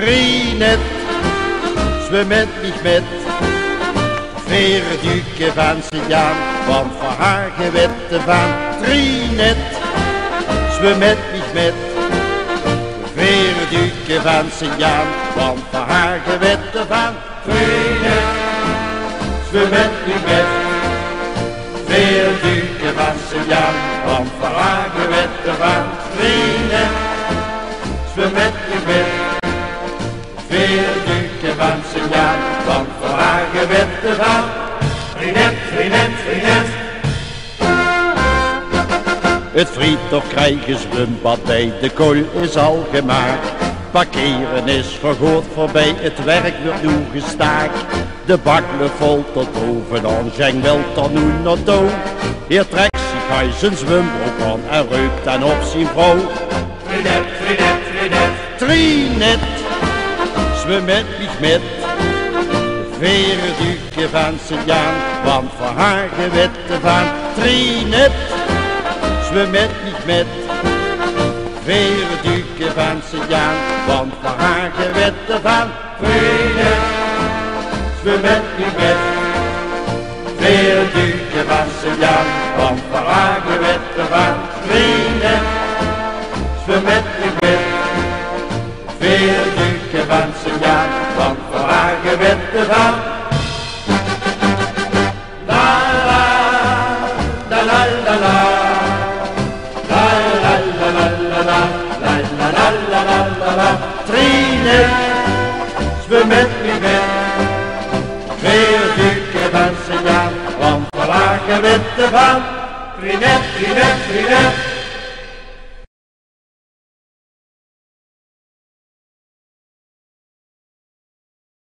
Trinet, zwem met mich mit, Veerduke van Sint-Jaan, want voor haar gewette van. Trinet, zwem met mich mit, Veerduke van Sint-Jaan, want voor haar gewette van. Trinet, zwem met mich mit, Veerduke van Sint-Jaan, want voor haar gewette van. Trinet, zwem met mich mit, Veerduke van Sint-Jaan, want voor haar gewette van. Trinet, trinet, trinet. Het friet krijgen zwembad bij de kool is al gemaakt. Parkeren is vergoord voorbij, het werk wordt nu gestaakt. De bakken vol tot bovenaan, Jean wil tot nu naar dood. Hier trekt zich hij zijn zwembroek aan en reukt dan op zijn vrouw. Trinet, trinet, trinet. Trinet, zwem met mich mit, Veerduke van Sint-Jaan, want voor haar gewette van. Trinet, zwem met mich mit, Veerduke van Sint-Jaan, want voor haar gewette van. Trinet, zwem met mich mit, Veerduke van Sint-Jaan, want voor haar gewette van. Trinet, zwem met mich mit, Veerduke van Sint-Jaan, want voor haar gewette van. La la, la la la la, la la la la la la, la la la la la la la. Trinet, zwem met mich mit, Veerduke van Sint-Jaan, want voor haar gewette van. Trinet, trinet, trinet.